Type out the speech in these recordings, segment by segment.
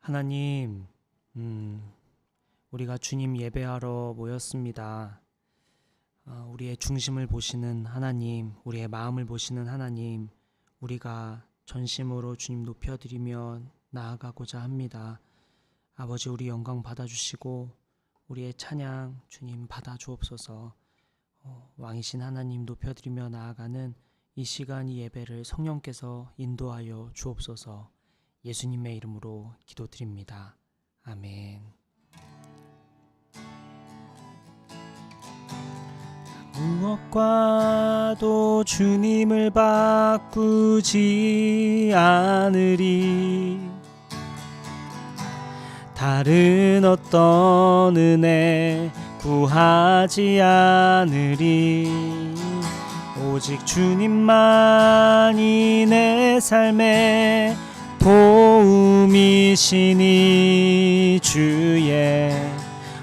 하나님, 우리가 주님 예배하러 모였습니다. 우리의 중심을 보시는 하나님, 우리의 마음을 보시는 하나님, 우리가 전심으로 주님 높여드리며 나아가고자 합니다. 아버지, 우리 영광 받아주시고 우리의 찬양 주님 받아주옵소서. 왕이신 하나님 높여드리며 나아가는 이 시간 이 예배를 성령께서 인도하여 주옵소서. 예수님의 이름으로 기도드립니다. 아멘. 무엇과도 주님을 바꾸지 않으리. 다른 어떤 은혜 구하지 않으리. 오직 주님만이 내 삶의 도움이시니 주의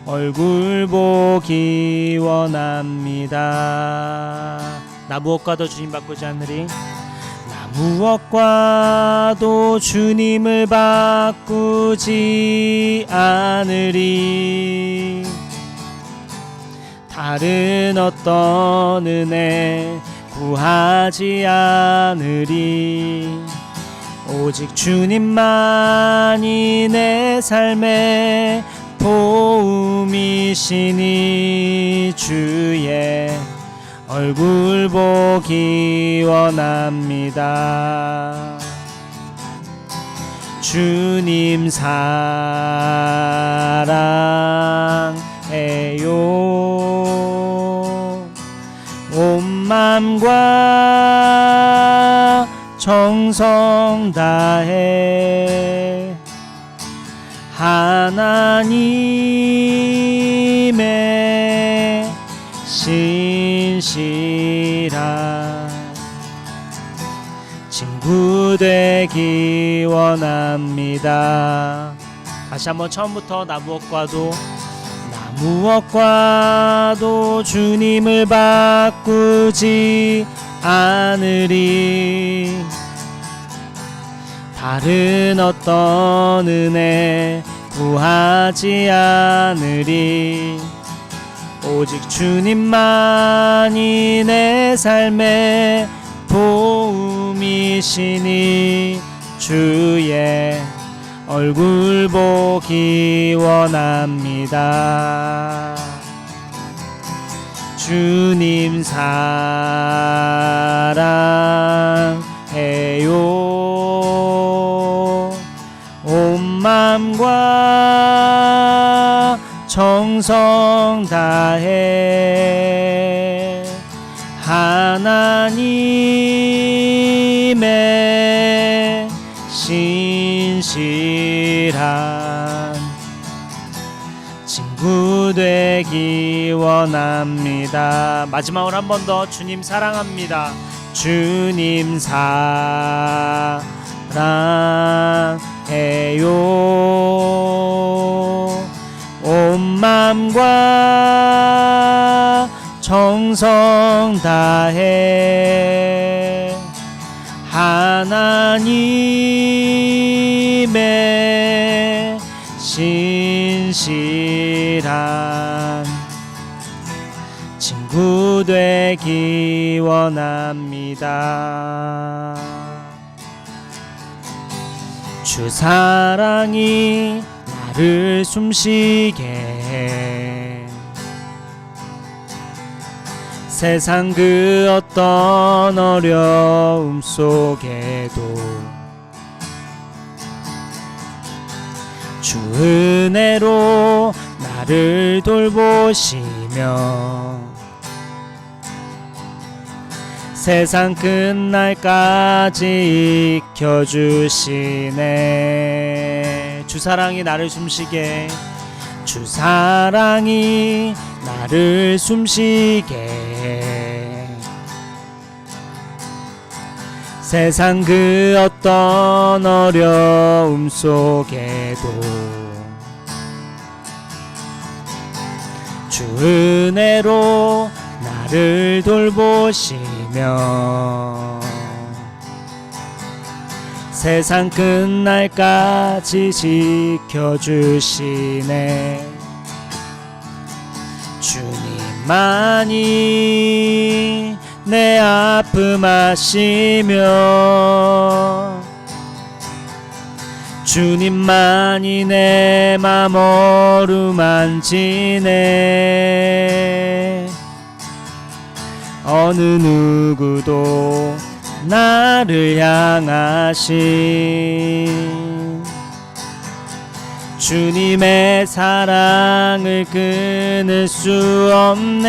얼굴 보기 원합니다. 나 무엇과도 주님 바꾸지 않으리. 나 무엇과도 주님을 바꾸지 않으리. 다른 어떤 은혜 구하지 않으리. 오직 주님만이 내 삶의 도움이시니 주의 얼굴 보기 원합니다. 주님 사랑해요. 온 맘과 정성 다해 하나님의 신실한 친구 되기 원합니다. 다시 한번 처음부터 나 무엇과도 주님을 바꾸지 않으리. 다른 어떤 은혜 구하지 않으리. 오직 주님만이 내 삶의 도움이시니 주의 얼굴 보기 원합니다. 주님 사랑해요. 온 맘과 정성 다해 하나님의 신실한 친구 되기 원합니다. 마지막으로 한 번 더 주님 사랑합니다. 주님 사랑해요. 온 맘과 정성 다해 하나님의 신실한 친구 되기 원합니다. 주 사랑이 나를 숨쉬게 해 세상 그 어떤 어려움 속에도 주 은혜로 나를 돌보시며 세상 끝날까지 익혀주시네. 주 사랑이 나를 숨쉬게, 주 사랑이 나를 숨쉬게 세상 그 어떤 어려움 속에도 주 은혜로 나를 돌보시며 세상 끝날까지 지켜주시네. 주님만이 내 아픔 아시며 주님만이 내 맘 어루만지네. 어느 누구도 나를 향하신 주님의 사랑을 끊을 수 없네.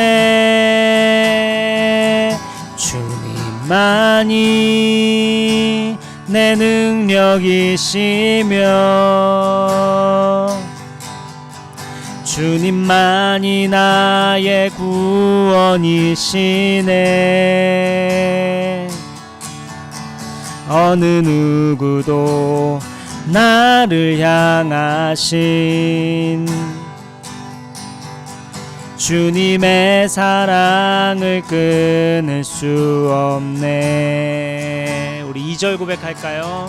주님만이 내 능력이시며 주님만이 나의 구원이시네. 어느 누구도 나를 향하신 주님의 사랑을 끊을 수 없네. 우리 2절 고백할까요?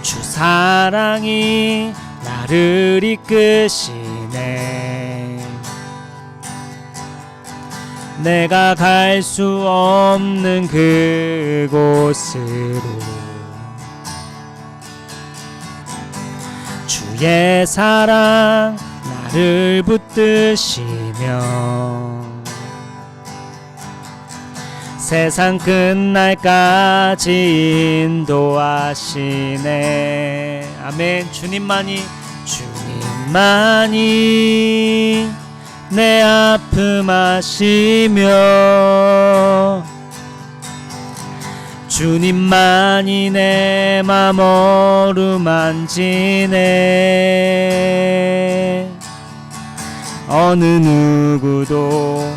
주 사랑이 나를 이끄시네. 내가 갈 수 없는 그곳으로 주의 사랑 나를 붙드시며 세상 끝날까지 인도하시네. 아멘. 주님만이 내 아픔 아시며 주님만이 내 맘 어루만지네. 어느 누구도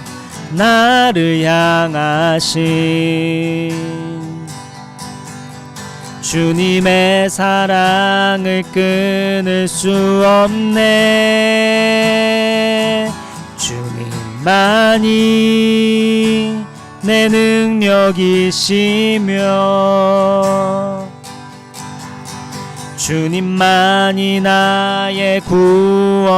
나를 향하신 주님의 사랑을 끊을 수 없네. 주님만이 내 능력이시며 주님만이 나의 구원이시네.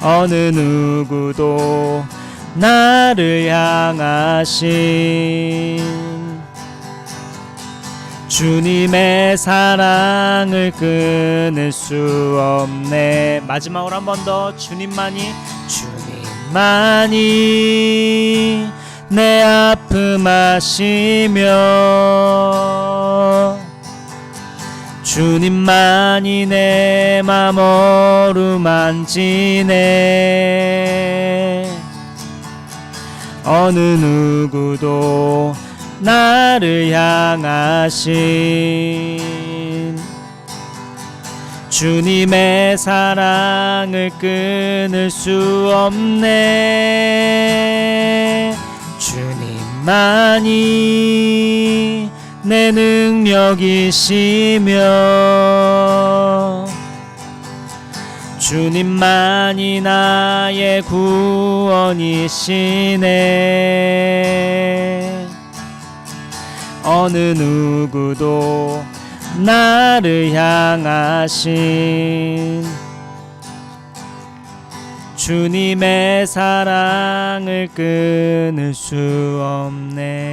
어느 누구도 나를 향하신 주님의 사랑을 끊을 수 없네. 마지막으로 한 번 더. 주님만이 내 아픔 아시며 주님만이 내 맘 어루만지네. 어느 누구도 나를 향하신 주님의 사랑을 끊을 수 없네. 주님만이 내 능력이시며 주님만이 나의 구원이시네. 어느 누구도 나를 향하신 주님의 사랑을 끊을 수 없네.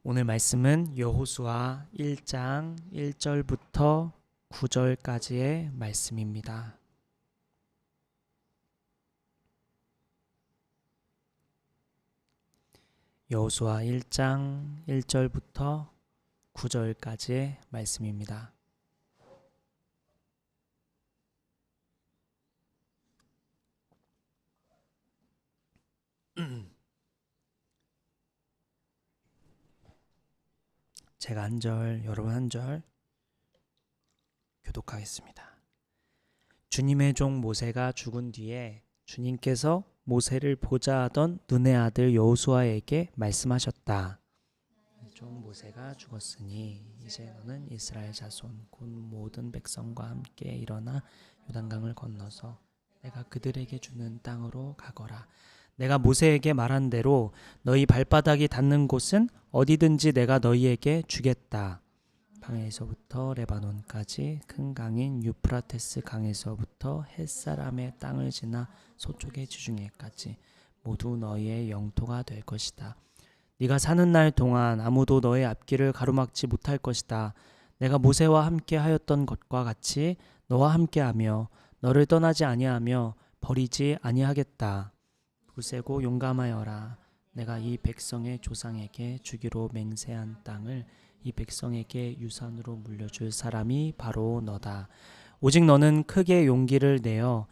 오늘 말씀은 여호수아 1장 1절부터 9절까지의 말씀입니다. 여호수아 1장 1절부터 9절까지의 말씀입니다. 제가 한 절, 여러분 한 절 교독하겠습니다. 주님의 종 모세가 죽은 뒤에 주님께서 모세를 보자 하던 눈의 아들 여호수아에게 말씀하셨다. 종 모세가 죽었으니 이제 너는 이스라엘 자손 곧 모든 백성과 함께 일어나 요단강을 건너서 내가 그들에게 주는 땅으로 가거라. 내가 모세에게 말한 대로 너희 발바닥이 닿는 곳은 어디든지 내가 너희에게 주겠다. 방에서부터 레바논까지 큰 강인 유프라테스 강에서부터 햇사람의 땅을 지나 서쪽의 지중해까지 모두 너희의 영토가 될 것이다. 네가 사는 날 동안 아무도 너의 앞길을 가로막지 못할 것이다. 내가 모세와 함께 하였던 것과 같이 너와 함께하며 너를 떠나지 아니하며 버리지 아니하겠다. 굳세고 용감하여라. 내가 이 백성의 조상에게 주기로 맹세한 땅을 이 백성에게 유산으로 물려줄 사람이 바로 너다. 오직 너는 크게 용기를 내어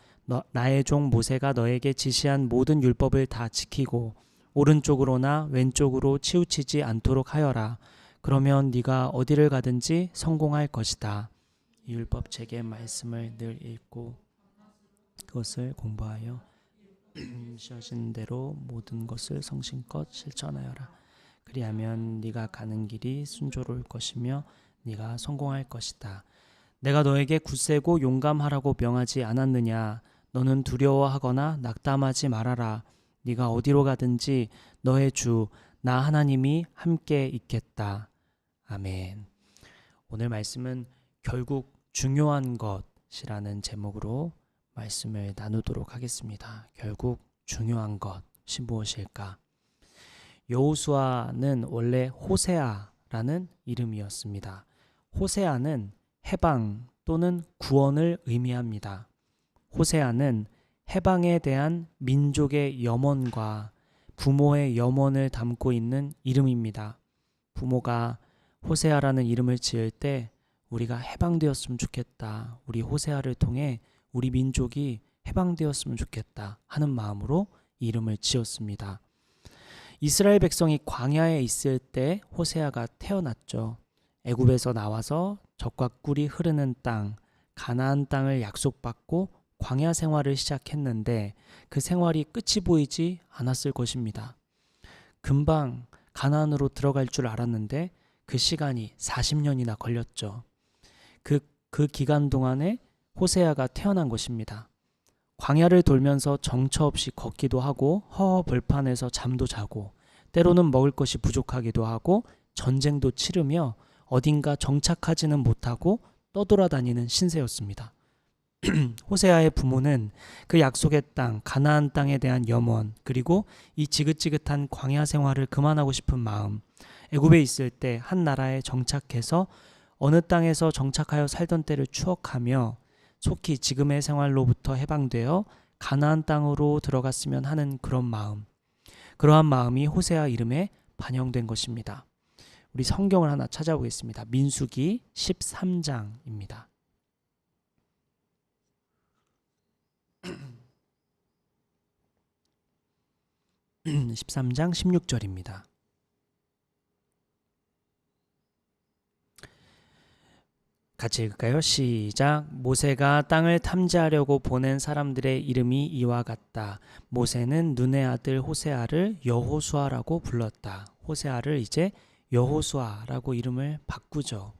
나의 종 모세가 너에게 지시한 모든 율법을 다 지키고 오른쪽으로나 왼쪽으로 치우치지 않도록 하여라. 그러면 네가 어디를 가든지 성공할 것이다. 이 율법책의 말씀을 늘 읽고 그것을 공부하여 시어진 대로 모든 것을 성심껏 실천하여라. 그리하면 네가 가는 길이 순조로울 것이며 네가 성공할 것이다. 내가 너에게 굳세고 용감하라고 명하지 않았느냐? 너는 두려워하거나 낙담하지 말아라. 네가 어디로 가든지 너의 주 나 하나님이 함께 있겠다. 아멘. 오늘 말씀은 결국 중요한 것이라는 제목으로 말씀을 나누도록 하겠습니다. 결국 중요한 것이 무엇일까? 여호수아는 원래 호세아라는 이름이었습니다. 호세아는 해방 또는 구원을 의미합니다. 호세아는 해방에 대한 민족의 염원과 부모의 염원을 담고 있는 이름입니다. 부모가 호세아라는 이름을 지을 때 우리가 해방되었으면 좋겠다. 우리 호세아를 통해 우리 민족이 해방되었으면 좋겠다 하는 마음으로 이름을 지었습니다. 이스라엘 백성이 광야에 있을 때 호세아가 태어났죠. 애굽에서 나와서 젖과 꿀이 흐르는 땅, 가나안 땅을 약속받고 광야 생활을 시작했는데 그 생활이 끝이 보이지 않았을 것입니다. 금방 가나안으로 들어갈 줄 알았는데 그 시간이 40년이나 걸렸죠. 그 기간 동안에 호세아가 태어난 것입니다. 광야를 돌면서 정처 없이 걷기도 하고 허허벌판에서 잠도 자고 때로는 먹을 것이 부족하기도 하고 전쟁도 치르며 어딘가 정착하지는 못하고 떠돌아다니는 신세였습니다. 호세아의 부모는 그 약속의 땅 가나안 땅에 대한 염원 그리고 이 지긋지긋한 광야 생활을 그만하고 싶은 마음, 애굽에 있을 때 한 나라에 정착해서 어느 땅에서 정착하여 살던 때를 추억하며 속히 지금의 생활로부터 해방되어 가나안 땅으로 들어갔으면 하는 그런 마음, 그러한 마음이 호세아 이름에 반영된 것입니다. 우리 성경을 하나 찾아보겠습니다. 민수기 13장입니다. 13장 16절입니다. 같이 읽을까요? 시작. 모세가 땅을 탐지하려고 보낸 사람들의 이름이 이와 같다. 모세는 눈의 아들 호세아를 여호수아라고 불렀다. 호세아를 이제 여호수아라고 이름을 바꾸죠.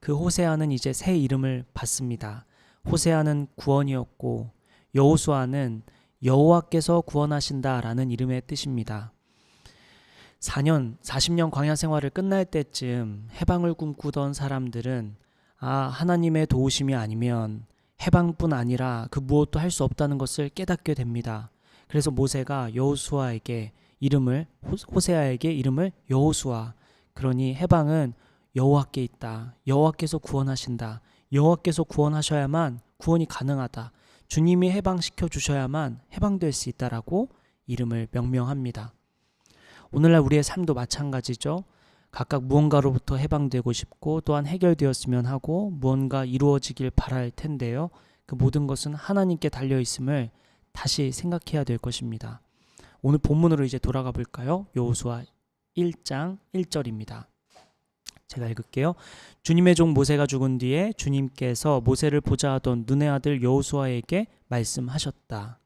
그 호세아는 이제 새 이름을 받습니다. 호세아는 구원이었고 여호수아는 여호와께서 구원하신다라는 이름의 뜻입니다. 40년 광야 생활을 끝날 때쯤 해방을 꿈꾸던 사람들은 하나님의 도우심이 아니면 해방뿐 아니라 그 무엇도 할 수 없다는 것을 깨닫게 됩니다. 그래서 모세가 호세아에게 이름을 여호수아, 그러니 해방은 여호와께 있다. 여호와께서 구원하신다. 여호와께서 구원하셔야만 구원이 가능하다. 주님이 해방시켜 주셔야만 해방될 수 있다라고 이름을 명명합니다. 오늘날 우리의 삶도 마찬가지죠. 각각 무언가로부터 해방되고 싶고 또한 해결되었으면 하고 무언가 이루어지길 바랄 텐데요. 그 모든 것은 하나님께 달려있음을 다시 생각해야 될 것입니다. 오늘 본문으로 이제 돌아가 볼까요? 여호수아 1장 1절입니다. 제가 읽을게요. 주님의 종 모세가 죽은 뒤에 주님께서 모세를 보자 하던 눈의 아들 여호수아에게 말씀하셨다.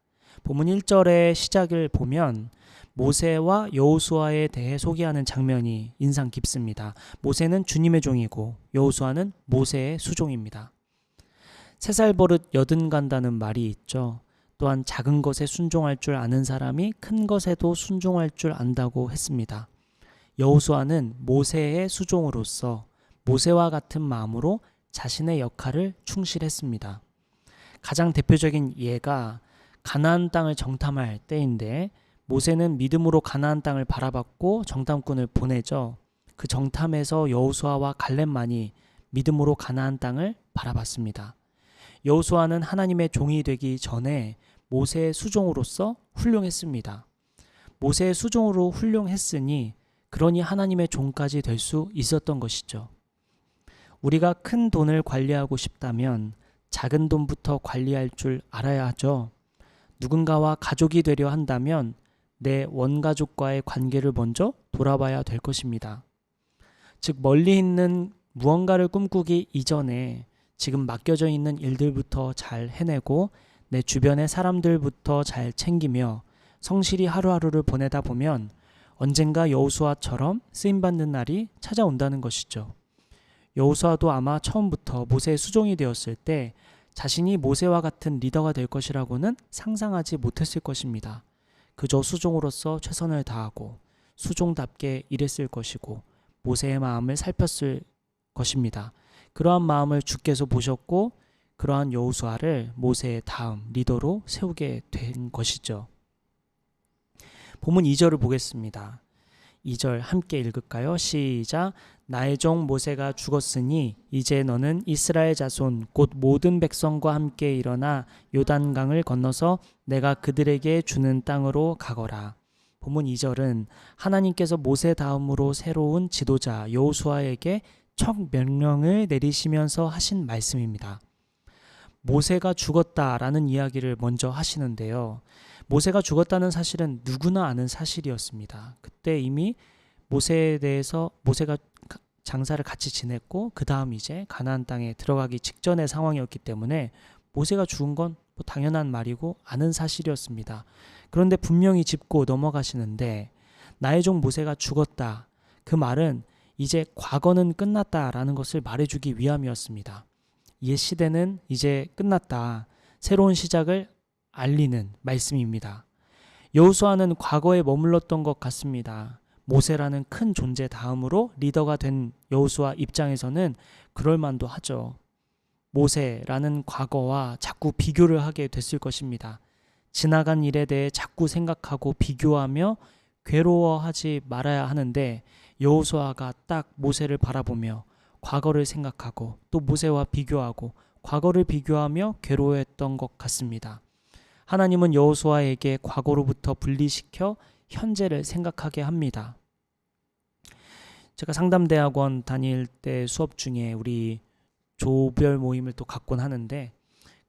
본문 1절의 시작을 보면 모세와 여호수아에 대해 소개하는 장면이 인상 깊습니다. 모세는 주님의 종이고 여호수아는 모세의 수종입니다. 세 살 버릇 여든 간다는 말이 있죠. 또한 작은 것에 순종할 줄 아는 사람이 큰 것에도 순종할 줄 안다고 했습니다. 여호수아는 모세의 수종으로서 모세와 같은 마음으로 자신의 역할을 충실했습니다. 가장 대표적인 예가 가나안 땅을 정탐할 때인데 모세는 믿음으로 가나안 땅을 바라봤고 정탐꾼을 보내죠. 그 정탐에서 여호수아와 갈렙만이 믿음으로 가나안 땅을 바라봤습니다. 여호수아는 하나님의 종이 되기 전에 모세의 수종으로서 훌륭했습니다. 모세의 수종으로 훌륭했으니 그러니 하나님의 종까지 될 수 있었던 것이죠. 우리가 큰 돈을 관리하고 싶다면 작은 돈부터 관리할 줄 알아야 하죠. 누군가와 가족이 되려 한다면 내 원가족과의 관계를 먼저 돌아봐야 될 것입니다. 즉 멀리 있는 무언가를 꿈꾸기 이전에 지금 맡겨져 있는 일들부터 잘 해내고 내 주변의 사람들부터 잘 챙기며 성실히 하루하루를 보내다 보면 언젠가 여호수아처럼 쓰임받는 날이 찾아온다는 것이죠. 여호수아도 아마 처음부터 모세의 수종이 되었을 때 자신이 모세와 같은 리더가 될 것이라고는 상상하지 못했을 것입니다. 그저 수종으로서 최선을 다하고 수종답게 일했을 것이고 모세의 마음을 살폈을 것입니다. 그러한 마음을 주께서 보셨고 그러한 여호수아를 모세의 다음 리더로 세우게 된 것이죠. 본문 2절을 보겠습니다. 2절 함께 읽을까요? 시작. 나의 종 모세가 죽었으니 이제 너는 이스라엘 자손 곧 모든 백성과 함께 일어나 요단강을 건너서 내가 그들에게 주는 땅으로 가거라. 본문 2절은 하나님께서 모세 다음으로 새로운 지도자 여호수아에게 첫 명령을 내리시면서 하신 말씀입니다. 모세가 죽었다라는 이야기를 먼저 하시는데요. 모세가 죽었다는 사실은 누구나 아는 사실이었습니다. 그때 이미 모세에 대해서 모세가 장사를 같이 지냈고 그 다음 이제 가나안 땅에 들어가기 직전의 상황이었기 때문에 모세가 죽은 건 뭐 당연한 말이고 아는 사실이었습니다. 그런데 분명히 짚고 넘어가시는데 나의 종 모세가 죽었다. 그 말은 이제 과거는 끝났다라는 것을 말해주기 위함이었습니다. 옛 시대는 이제 끝났다. 새로운 시작을 알리는 말씀입니다. 여호수아는 과거에 머물렀던 것 같습니다. 모세라는 큰 존재 다음으로 리더가 된 여호수아 입장에서는 그럴 만도 하죠. 모세라는 과거와 자꾸 비교를 하게 됐을 것입니다. 지나간 일에 대해 자꾸 생각하고 비교하며 괴로워하지 말아야 하는데 여호수아가 딱 모세를 바라보며 과거를 생각하고 또 모세와 비교하고 과거를 비교하며 괴로워했던 것 같습니다. 하나님은 여호수아에게 과거로부터 분리시켜 현재를 생각하게 합니다. 제가 상담대학원 다닐 때 수업 중에 우리 조별 모임을 또 갖곤 하는데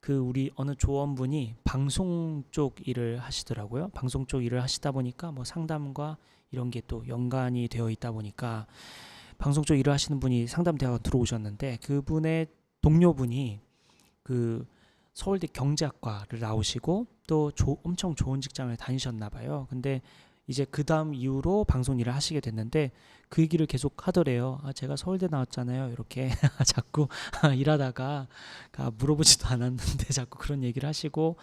그 우리 어느 조원분이 방송 쪽 일을 하시더라고요. 방송 쪽 일을 하시다 보니까 뭐 상담과 이런 게 또 연관이 되어 있다 보니까 방송 쪽 일을 하시는 분이 상담대학원 들어오셨는데 그분의 동료분이 그 서울대 경제학과를 나오시고 또 엄청 좋은 직장을 다니셨나 봐요. 근데 이제 그 다음 이후로 방송 일을 하시게 됐는데 그 얘기를 계속 하더래요. 제가 서울대 나왔잖아요. 이렇게 자꾸 일하다가 물어보지도 않았는데 자꾸 그런 얘기를 하시고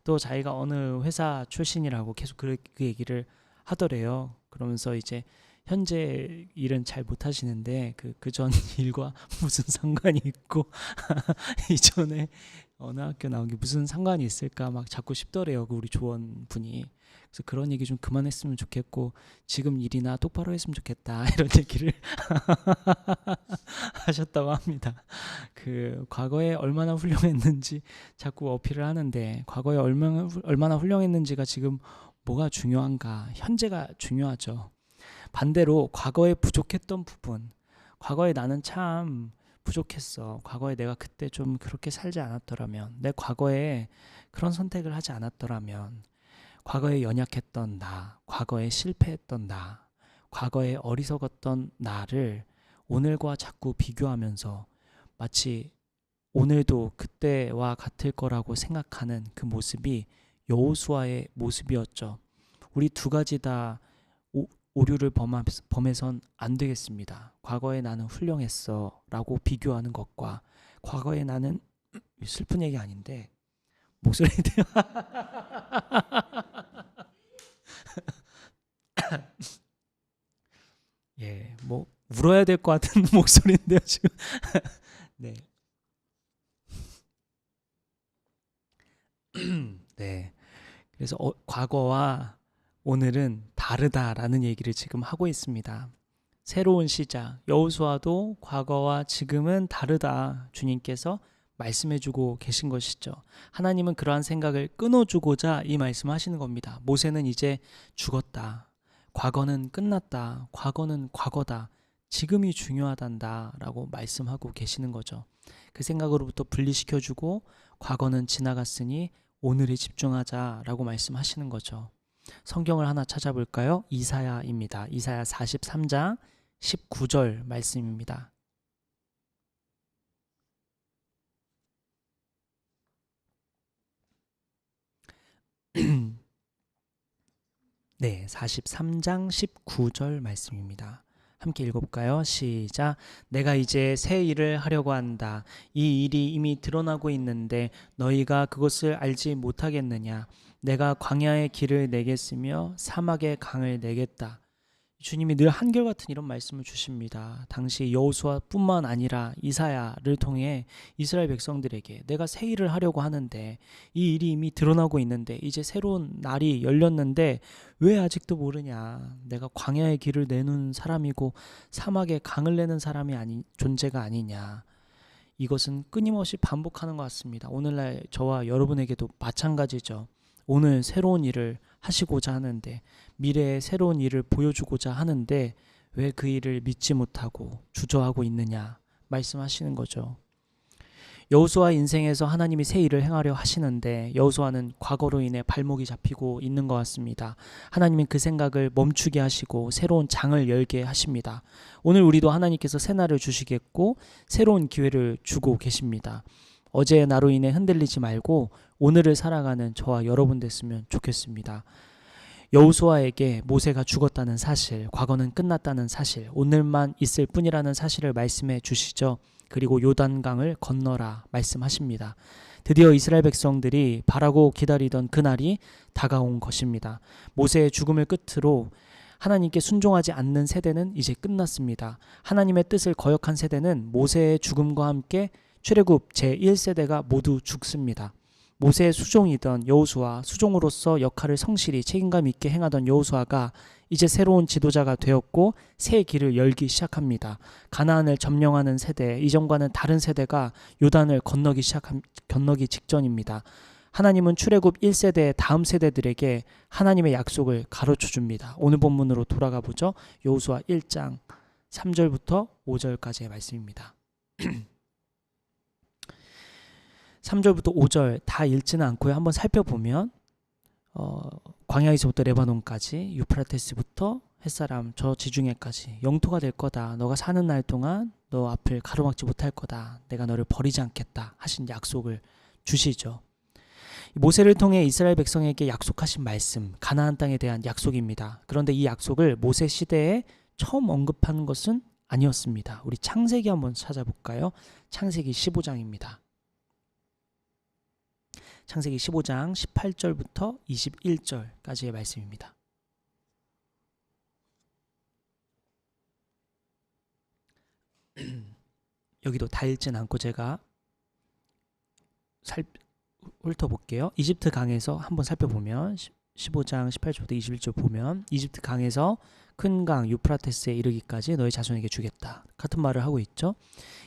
또 자기가 어느 회사 출신이라고 계속 그 얘기를 하더래요. 그러면서 이제 현재 일은 잘 못하시는데 그 전 일과 무슨 상관이 있고 이전에 어느 학교 나온 게 무슨 상관이 있을까 막 자꾸 싶더래요. 그 우리 조원분이. 그래서 그런 얘기 좀 그만했으면 좋겠고 지금 일이나 똑바로 했으면 좋겠다 이런 얘기를 하셨다고 합니다. 그 과거에 얼마나 훌륭했는지 자꾸 어필을 하는데 과거에 얼마나 훌륭했는지가 지금 뭐가 중요한가? 현재가 중요하죠. 반대로 과거에 부족했던 부분, 과거에 나는 참 부족했어. 과거에 내가 그때 좀 그렇게 살지 않았더라면, 내 과거에 그런 선택을 하지 않았더라면, 과거에 연약했던 나, 과거에 실패했던 나, 과거에 어리석었던 나를 오늘과 자꾸 비교하면서 마치 오늘도 그때와 같을 거라고 생각하는 그 모습이 여호수아의 모습이었죠. 우리 두 가지 다 오류를 범해선 안 되겠습니다. 과거에 나는 훌륭했어 라고 비교하는 것과 과거에 나는 슬픈 얘기 아닌데 목소리 때문에 예, 뭐 울어야 될 것 같은 목소리인데요 지금. 네. 네. 그래서 과거와 오늘은 다르다라는 얘기를 지금 하고 있습니다. 새로운 시작. 여호수아도 과거와 지금은 다르다. 주님께서 말씀해주고 계신 것이죠. 하나님은 그러한 생각을 끊어주고자 이 말씀하시는 겁니다. 모세는 이제 죽었다. 과거는 끝났다. 과거는 과거다. 지금이 중요하단다. 라고 말씀하고 계시는 거죠. 그 생각으로부터 분리시켜주고 과거는 지나갔으니 오늘에 집중하자라고 말씀하시는 거죠. 성경을 하나 찾아볼까요? 이사야입니다. 이사야 43장 19절 말씀입니다. 네, 43장 19절 말씀입니다. 함께 읽어볼까요? 시작. 내가 이제 새 일을 하려고 한다. 이 일이 이미 드러나고 있는데 너희가 그것을 알지 못하겠느냐. 내가 광야의 길을 내겠으며 사막의 강을 내겠다. 주님이 늘 한결같은 이런 말씀을 주십니다. 당시 여호수아뿐만 아니라 이사야를 통해 이스라엘 백성들에게 내가 새 일을 하려고 하는데 이 일이 이미 드러나고 있는데 이제 새로운 날이 열렸는데 왜 아직도 모르냐. 내가 광야의 길을 내는 사람이고 사막의 강을 내는 사람이 존재가 아니냐. 이것은 끊임없이 반복하는 것 같습니다. 오늘날 저와 여러분에게도 마찬가지죠. 오늘 새로운 일을 하시고자 하는데 미래의 새로운 일을 보여주고자 하는데 왜 그 일을 믿지 못하고 주저하고 있느냐 말씀하시는 거죠. 여호수아 인생에서 하나님이 새 일을 행하려 하시는데 여호수아는 과거로 인해 발목이 잡히고 있는 것 같습니다. 하나님은 그 생각을 멈추게 하시고 새로운 장을 열게 하십니다. 오늘 우리도 하나님께서 새 날을 주시겠고 새로운 기회를 주고 계십니다. 어제의 나로 인해 흔들리지 말고 오늘을 살아가는 저와 여러분 됐으면 좋겠습니다. 여호수아에게 모세가 죽었다는 사실, 과거는 끝났다는 사실, 오늘만 있을 뿐이라는 사실을 말씀해 주시죠. 그리고 요단강을 건너라 말씀하십니다. 드디어 이스라엘 백성들이 바라고 기다리던 그날이 다가온 것입니다. 모세의 죽음을 끝으로 하나님께 순종하지 않는 세대는 이제 끝났습니다. 하나님의 뜻을 거역한 세대는 모세의 죽음과 함께 출애굽 제1세대가 모두 죽습니다. 모세의 수종이던 여호수아, 수종으로서 역할을 성실히 책임감 있게 행하던 여호수아가 이제 새로운 지도자가 되었고 새 길을 열기 시작합니다. 가나안을 점령하는 세대, 이전과는 다른 세대가 요단을 건너기 직전입니다. 하나님은 출애굽 1세대의 다음 세대들에게 하나님의 약속을 가르쳐 줍니다. 오늘 본문으로 돌아가 보죠. 여호수아 1장 3절부터 5절까지의 말씀입니다. 3절부터 5절 다 읽지는 않고요. 한번 살펴보면 광야에서부터 레바논까지 유프라테스부터 햇사람 저 지중해까지 영토가 될 거다. 너가 사는 날 동안 너 앞을 가로막지 못할 거다. 내가 너를 버리지 않겠다 하신 약속을 주시죠. 모세를 통해 이스라엘 백성에게 약속하신 말씀, 가나안 땅에 대한 약속입니다. 그런데 이 약속을 모세 시대에 처음 언급한 것은 아니었습니다. 우리 창세기 한번 찾아볼까요? 창세기 15장입니다. 창세기 15장 18절부터 21절까지의 말씀입니다. 여기도 다 읽진 않고 제가 훑어볼게요. 이집트 강에서 한번 살펴보면 15장 18절부터 21절 보면 이집트 강에서 큰 강 유프라테스에 이르기까지 너희 자손에게 주겠다. 같은 말을 하고 있죠.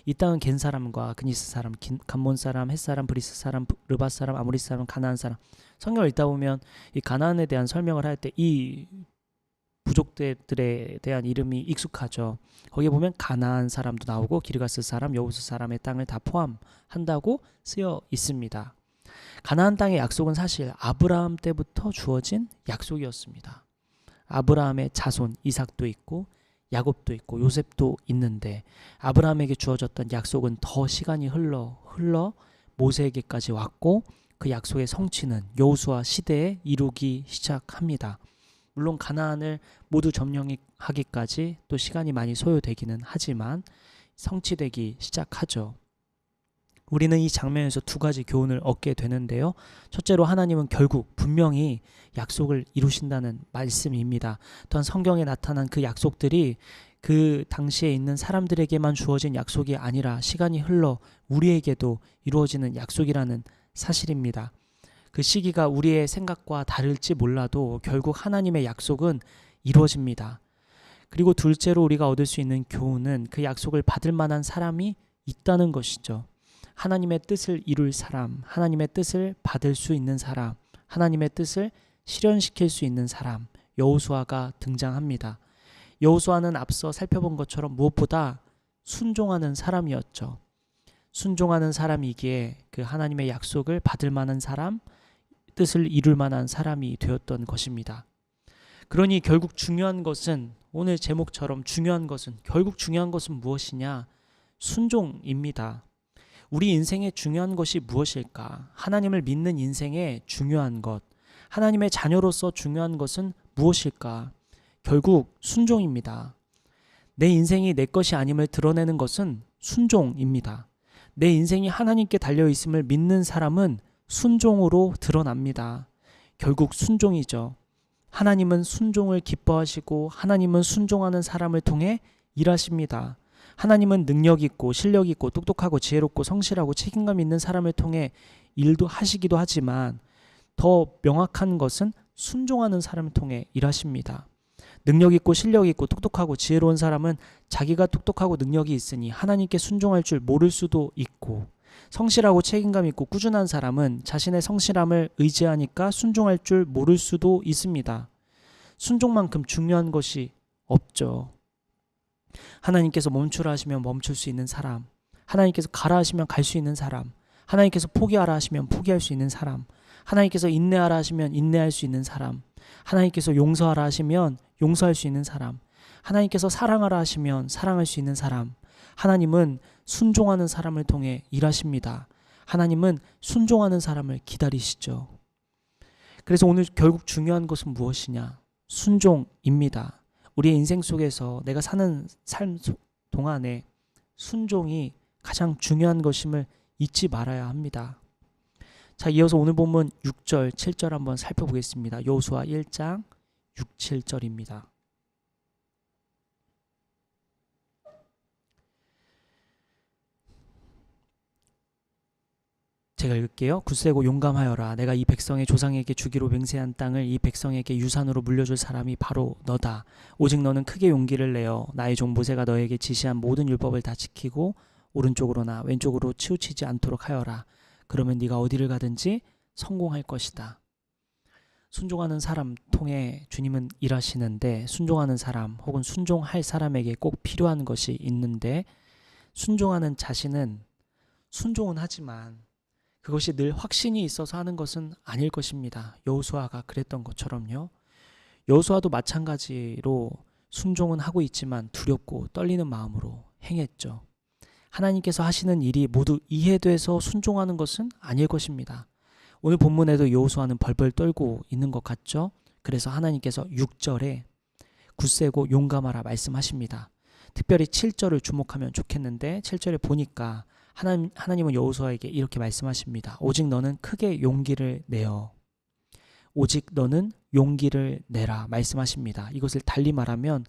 이 땅은 겐 사람과 그니스 사람, 감몬 사람, 헷 사람, 브리스 사람, 르바 사람, 아모리 사람, 가나안 사람. 성경을 읽다 보면 이 가나안에 대한 설명을 할 때 이 부족들에 대한 이름이 익숙하죠. 거기에 보면 가나안 사람도 나오고 기르가스 사람, 여호수 사람의 땅을 다 포함한다고 쓰여 있습니다. 가나안 땅의 약속은 사실 아브라함 때부터 주어진 약속이었습니다. 아브라함의 자손 이삭도 있고 야곱도 있고 요셉도 있는데 아브라함에게 주어졌던 약속은 더 시간이 흘러 모세에게까지 왔고 그 약속의 성취는 여호수아 시대에 이루기 시작합니다. 물론 가나안을 모두 점령하기까지 또 시간이 많이 소요되기는 하지만 성취되기 시작하죠. 우리는 이 장면에서 두 가지 교훈을 얻게 되는데요. 첫째로 하나님은 결국 분명히 약속을 이루신다는 말씀입니다. 또한 성경에 나타난 그 약속들이 그 당시에 있는 사람들에게만 주어진 약속이 아니라 시간이 흘러 우리에게도 이루어지는 약속이라는 사실입니다. 그 시기가 우리의 생각과 다를지 몰라도 결국 하나님의 약속은 이루어집니다. 그리고 둘째로 우리가 얻을 수 있는 교훈은 그 약속을 받을 만한 사람이 있다는 것이죠. 하나님의 뜻을 이룰 사람, 하나님의 뜻을 받을 수 있는 사람, 하나님의 뜻을 실현시킬 수 있는 사람, 여호수아가 등장합니다. 여호수아는 앞서 살펴본 것처럼 무엇보다 순종하는 사람이었죠. 순종하는 사람이기에 그 하나님의 약속을 받을 만한 사람, 뜻을 이룰 만한 사람이 되었던 것입니다. 그러니 결국 중요한 것은, 오늘 제목처럼 결국 중요한 것은 무엇이냐? 순종입니다. 우리 인생의 중요한 것이 무엇일까? 하나님을 믿는 인생의 중요한 것, 하나님의 자녀로서 중요한 것은 무엇일까? 결국 순종입니다. 내 인생이 내 것이 아님을 드러내는 것은 순종입니다. 내 인생이 하나님께 달려있음을 믿는 사람은 순종으로 드러납니다. 결국 순종이죠. 하나님은 순종을 기뻐하시고 하나님은 순종하는 사람을 통해 일하십니다. 하나님은 능력 있고 실력 있고 똑똑하고 지혜롭고 성실하고 책임감 있는 사람을 통해 일도 하시기도 하지만 더 명확한 것은 순종하는 사람을 통해 일하십니다. 능력 있고 실력 있고 똑똑하고 지혜로운 사람은 자기가 똑똑하고 능력이 있으니 하나님께 순종할 줄 모를 수도 있고, 성실하고 책임감 있고 꾸준한 사람은 자신의 성실함을 의지하니까 순종할 줄 모를 수도 있습니다. 순종만큼 중요한 것이 없죠. 하나님께서 멈추라 하시면 멈출 수 있는 사람, 하나님께서 가라 하시면 갈 수 있는 사람, 하나님께서 포기하라 하시면 포기할 수 있는 사람, 하나님께서 인내하라 하시면 인내할 수 있는 사람, 하나님께서 용서하라 하시면 용서할 수 있는 사람, 하나님께서 사랑하라 하시면 사랑할 수 있는 사람, 하나님은 순종하는 사람을 통해 일하십니다. 하나님은 순종하는 사람을 기다리시죠. 그래서 오늘 결국 중요한 것은 무엇이냐? 순종입니다. 우리의 인생 속에서 내가 사는 삶 동안에 순종이 가장 중요한 것임을 잊지 말아야 합니다. 자, 이어서 오늘 본문 6절, 7절 한번 살펴보겠습니다. 여호수아 1장 6, 7절입니다. 제가 읽을게요. 굳세고 용감하여라. 내가 이 백성의 조상에게 주기로 맹세한 땅을 이 백성에게 유산으로 물려줄 사람이 바로 너다. 오직 너는 크게 용기를 내어 나의 종 모세가 너에게 지시한 모든 율법을 다 지키고 오른쪽으로나 왼쪽으로 치우치지 않도록 하여라. 그러면 네가 어디를 가든지 성공할 것이다. 순종하는 사람 통해 주님은 일하시는데, 순종하는 사람 혹은 순종할 사람에게 꼭 필요한 것이 있는데, 순종하는 자신은 순종은 하지만 그것이 늘 확신이 있어서 하는 것은 아닐 것입니다. 여호수아가 그랬던 것처럼요. 여호수아도 마찬가지로 순종은 하고 있지만 두렵고 떨리는 마음으로 행했죠. 하나님께서 하시는 일이 모두 이해돼서 순종하는 것은 아닐 것입니다. 오늘 본문에도 여호수아는 벌벌 떨고 있는 것 같죠. 그래서 하나님께서 6절에 굳세고 용감하라 말씀하십니다. 특별히 7절을 주목하면 좋겠는데, 7절에 보니까 하나님은 여호수아에게 이렇게 말씀하십니다. 오직 너는 크게 용기를 내어. 오직 너는 용기를 내라 말씀하십니다. 이것을 달리 말하면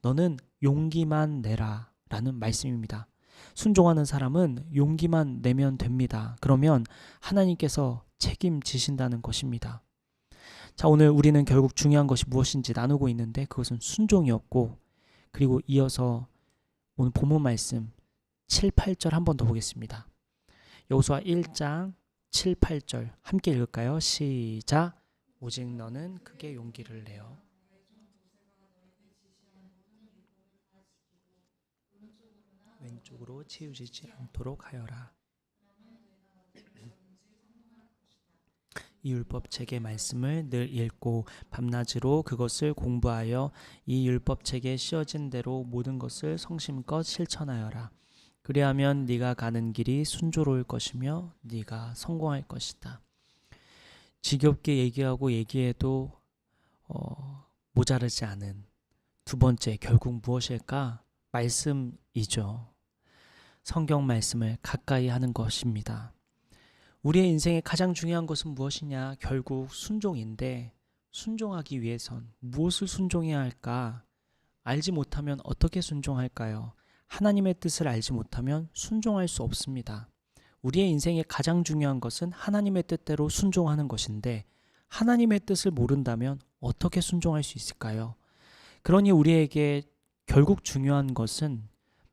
너는 용기만 내라 라는 말씀입니다. 순종하는 사람은 용기만 내면 됩니다. 그러면 하나님께서 책임지신다는 것입니다. 자, 오늘 우리는 결국 중요한 것이 무엇인지 나누고 있는데 그것은 순종이었고, 그리고 이어서 오늘 본문 말씀 7, 8절 한 번 더 보겠습니다. 여호수아 1장 7, 8절 함께 읽을까요? 시작. 오직 너는 크게 용기를 내어 왼쪽으로 치우치지 않도록 하여라. 이 율법책의 말씀을 늘 읽고 밤낮으로 그것을 공부하여 이 율법책에 씌어진 대로 모든 것을 성심껏 실천하여라. 그리하면 네가 가는 길이 순조로울 것이며 네가 성공할 것이다. 지겹게 얘기해도 모자르지 않은 두 번째 결국 무엇일까? 말씀이죠. 성경 말씀을 가까이 하는 것입니다. 우리의 인생에 가장 중요한 것은 무엇이냐? 결국 순종인데, 순종하기 위해선 무엇을 순종해야 할까? 알지 못하면 어떻게 순종할까요? 하나님의 뜻을 알지 못하면 순종할 수 없습니다. 우리의 인생에 가장 중요한 것은 하나님의 뜻대로 순종하는 것인데, 하나님의 뜻을 모른다면 어떻게 순종할 수 있을까요? 그러니 우리에게 결국 중요한 것은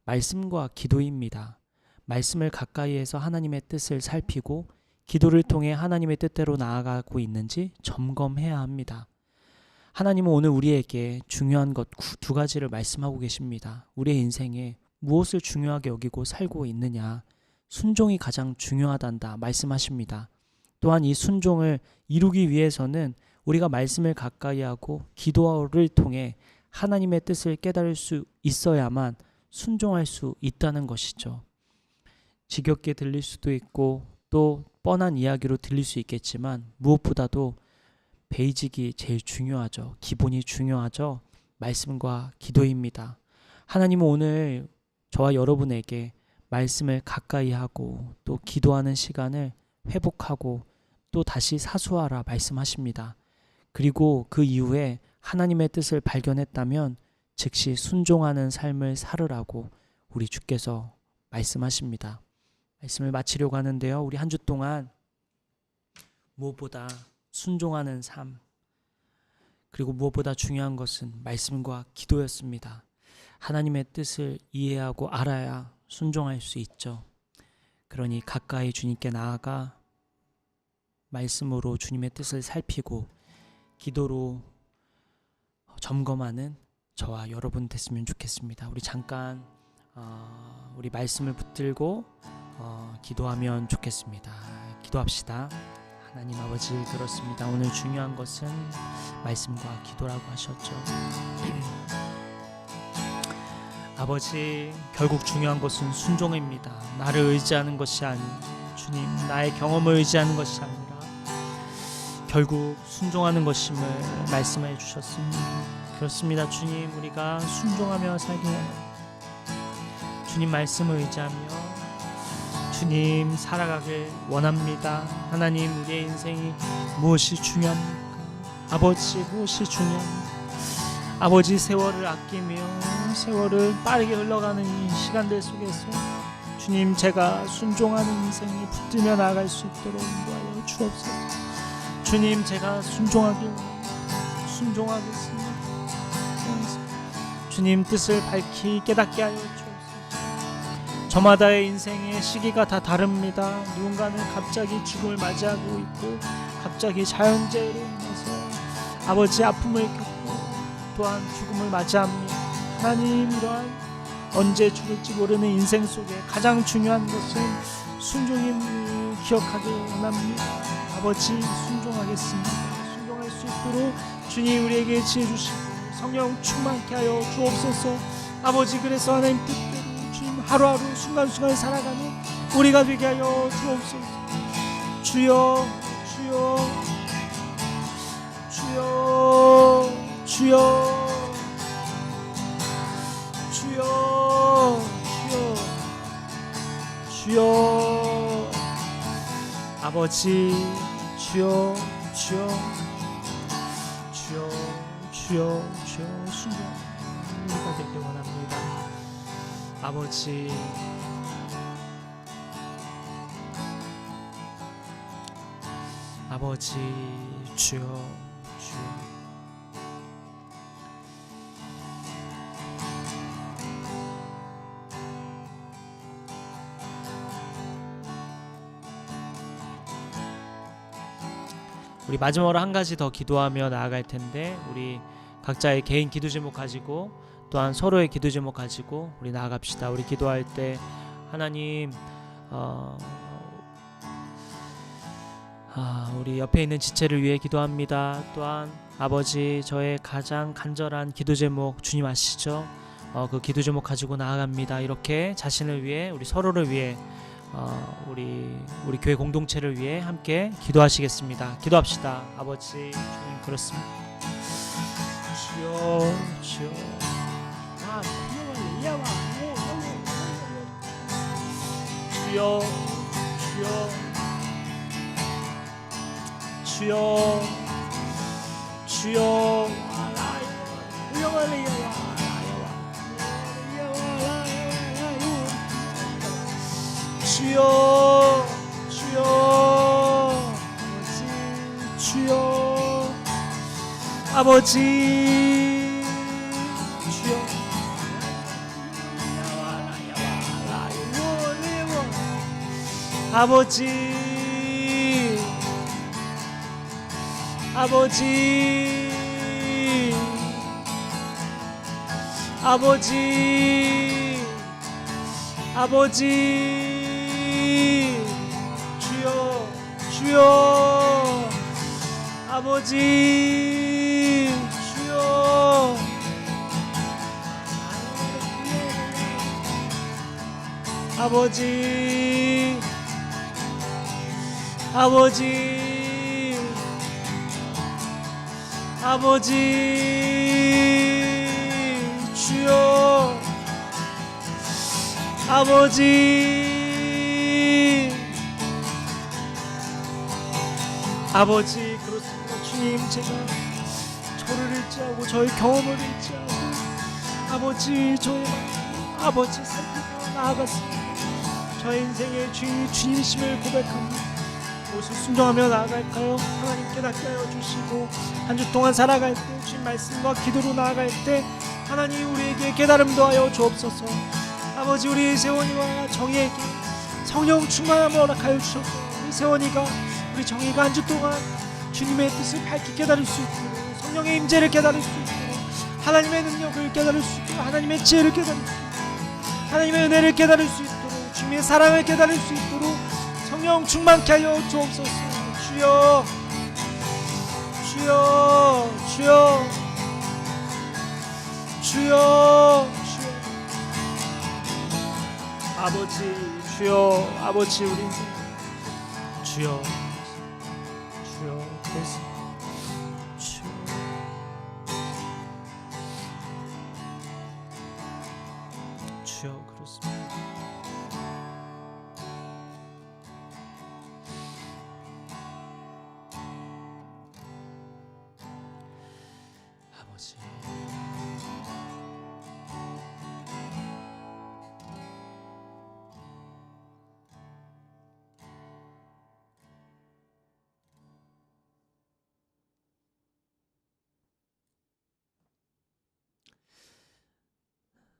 말씀과 기도입니다. 말씀을 가까이 해서 하나님의 뜻을 살피고 기도를 통해 하나님의 뜻대로 나아가고 있는지 점검해야 합니다. 하나님은 오늘 우리에게 중요한 것 두 가지를 말씀하고 계십니다. 우리의 인생에 무엇을 중요하게 여기고 살고 있느냐, 순종이 가장 중요하단다 말씀하십니다. 또한 이 순종을 이루기 위해서는 우리가 말씀을 가까이 하고 기도를 통해 하나님의 뜻을 깨달을 수 있어야만 순종할 수 있다는 것이죠. 지겹게 들릴 수도 있고 또 뻔한 이야기로 들릴 수 있겠지만 무엇보다도 베이직이 제일 중요하죠. 기본이 중요하죠. 말씀과 기도입니다. 하나님은 오늘 저와 여러분에게 말씀을 가까이 하고 또 기도하는 시간을 회복하고 또 다시 사수하라 말씀하십니다. 그리고 그 이후에 하나님의 뜻을 발견했다면 즉시 순종하는 삶을 살으라고 우리 주께서 말씀하십니다. 말씀을 마치려고 하는데요. 우리 한 주 동안 무엇보다 순종하는 삶, 그리고 무엇보다 중요한 것은 말씀과 기도였습니다. 하나님의 뜻을 이해하고 알아야 순종할 수 있죠. 그러니 가까이 주님께 나아가 말씀으로 주님의 뜻을 살피고 기도로 점검하는 저와 여러분 됐으면 좋겠습니다. 우리 잠깐 우리 말씀을 붙들고 기도하면 좋겠습니다. 기도합시다. 하나님 아버지, 그렇습니다. 오늘 중요한 것은 말씀과 기도라고 하셨죠. 아버지, 결국 중요한 것은 순종입니다. 나를 의지하는 것이 아닌 주님, 나의 경험을 의지하는 것이 아니라 결국 순종하는 것임을 말씀해 주셨습니다. 그렇습니다. 주님, 우리가 순종하며 살기 원합니다. 주님 말씀을 의지하며 주님 살아가길 원합니다. 하나님, 우리의 인생이 무엇이 중요합니까? 아버지, 무엇이 중요합니까? 아버지, 세월을 아끼며 세월을 빠르게 흘러가는 이 시간들 속에서 주님, 제가 순종하는 인생이 붙들며 나아갈 수 있도록 인도하여 주옵소서. 주님, 제가 순종하길 원합니다. 순종하겠습니다. 주님 뜻을 밝히 깨닫게 하여 주옵소서. 저마다의 인생의 시기가 다 다릅니다. 누군가는 갑자기 죽음을 맞이하고 있고 갑자기 자연재해로 인해서 아버지 아픔을 겪고 또한 죽음을 맞이합니다. 하나님, 이러한 언제 죽을지 모르는 인생 속에 가장 중요한 것은 순종임을 기억하길 원합니다. 아버지, 순종하겠습니다. 순종할 수 있도록 주님 우리에게 지혜 주시고 성령 충만케 하여 주옵소서. 아버지, 그래서 하나님 뜻대로 주님 하루하루 순간순간 살아가는 우리가 되게 하여 주옵소서. 주여, 주여, 주여, 주여, 주여, 주여, 주여. 아버지, 주여, 주여, 주여, 주여, 주여, 순종 우리가 되길 원합니다. 아버지, 아버지, 주여, 주여. 우리 마지막으로 한 가지 더 기도하며 나아갈 텐데, 우리 각자의 개인 기도 제목 가지고 또한 서로의 기도 제목 가지고 우리 나아갑시다. 우리 기도할 때 하나님, 우리 옆에 있는 지체를 위해 기도합니다. 또한 아버지, 저의 가장 간절한 기도 제목 주님 아시죠? 그 기도 제목 가지고 나아갑니다. 이렇게 자신을 위해, 우리 서로를 위해, 우리 교회 공동체를 위해 함께 기도하시겠습니다. 기도합시다. 아버지, 주님, 그렇습니다. 주여, 주여. 주여 주여 주여 주여 주여 아버지 주여 아버지 아버지 아버지 아버지 주여 주여 아버지 주여 아버지 아버지 아버지 주여 아버지 아버지 그렇습니다. 주님 제가 저를 의지하고 저의 경험을 의지하고 아버지 저의 아버지 살피며 나아갔습니다. 저의 인생의 주인이 주님이심을 고백합니다. 무엇을 순종하며 나아갈까요? 하나님 깨닫게 하여 주시고 한 주 동안 살아갈 때 주님 말씀과 기도로 나아갈 때 하나님 우리에게 깨달음 더하여 주옵소서. 아버지 우리 세원이와 정희에게 성령 충만함을 허락하여 주셨고 우리 세원이가 우리 정희가 한 주 동안 주님의 뜻을 밝히 깨달을 수 있도록 성령의 임재를 깨달을 수 있도록 하나님의 능력을 깨달을 수 있도록 하나님의 지혜를 깨달을 수 있도록 하나님의 은혜를 깨달을 수 있도록 주님의 사랑을 깨달을 수 있도록 성령 충만케 하여 주옵소서. 주여 주여 주여 주여 주여 아버지 주여 아버지 우리 인생 주여 주여 그렇습니다. 주여 주여 그렇습니다. 아버지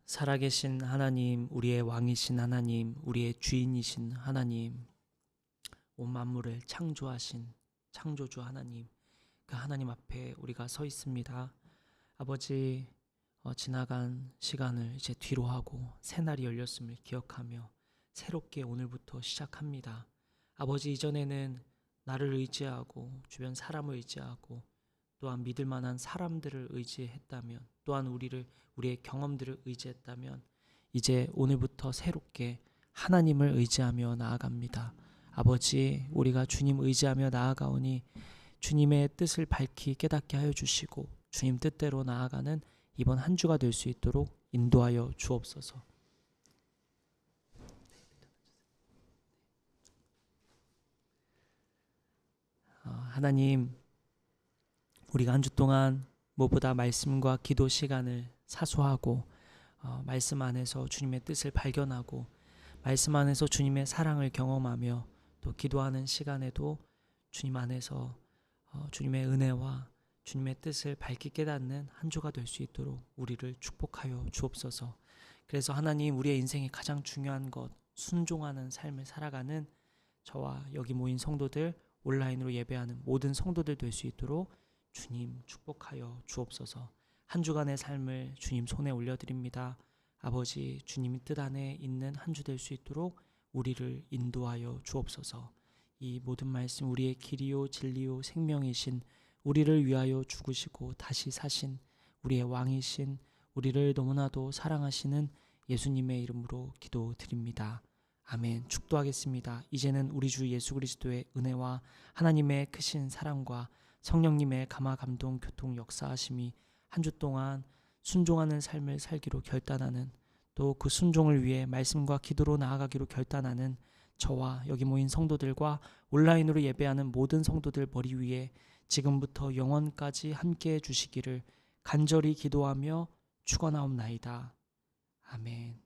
살아계신 하나님, 우리의 왕이신 하나님, 우리의 주인이신 하나님, 온 만물을 창조하신 창조주 하나님, 그 하나님 앞에 우리가 서 있습니다. 아버지, 지나간 시간을 이제 뒤로 하고 새날이 열렸음을 기억하며 새롭게 오늘부터 시작합니다. 아버지, 이전에는 나를 의지하고 주변 사람을 의지하고 또한 믿을 만한 사람들을 의지했다면, 또한 우리의 경험들을 의지했다면, 이제 오늘부터 새롭게 하나님을 의지하며 나아갑니다. 아버지, 우리가 주님 의지하며 나아가오니 주님의 뜻을 밝히 깨닫게 하여 주시고 주님 뜻대로 나아가는 이번 한 주가 될 수 있도록 인도하여 주옵소서. 하나님, 우리가 한 주 동안 무엇보다 말씀과 기도 시간을 사수하고 말씀 안에서 주님의 뜻을 발견하고 말씀 안에서 주님의 사랑을 경험하며 또 기도하는 시간에도 주님 안에서 주님의 은혜와 주님의 뜻을 밝히 깨닫는 한 주가 될 수 있도록 우리를 축복하여 주옵소서. 그래서 하나님, 우리의 인생의 가장 중요한 것, 순종하는 삶을 살아가는 저와 여기 모인 성도들, 온라인으로 예배하는 모든 성도들 될 수 있도록 주님 축복하여 주옵소서. 한 주간의 삶을 주님 손에 올려드립니다. 아버지, 주님의 뜻 안에 있는 한 주 될 수 있도록 우리를 인도하여 주옵소서. 이 모든 말씀, 우리의 길이요 진리요 생명이신, 우리를 위하여 죽으시고 다시 사신 우리의 왕이신, 우리를 너무나도 사랑하시는 예수님의 이름으로 기도드립니다. 아멘. 축도하겠습니다. 이제는 우리 주 예수 그리스도의 은혜와 하나님의 크신 사랑과 성령님의 감화 감동 교통 역사하심이 한 주 동안 순종하는 삶을 살기로 결단하는, 또 그 순종을 위해 말씀과 기도로 나아가기로 결단하는 저와 여기 모인 성도들과 온라인으로 예배하는 모든 성도들 머리 위에 지금부터 영원까지 함께해 주시기를 간절히 기도하며 축원하옵나이다. 아멘.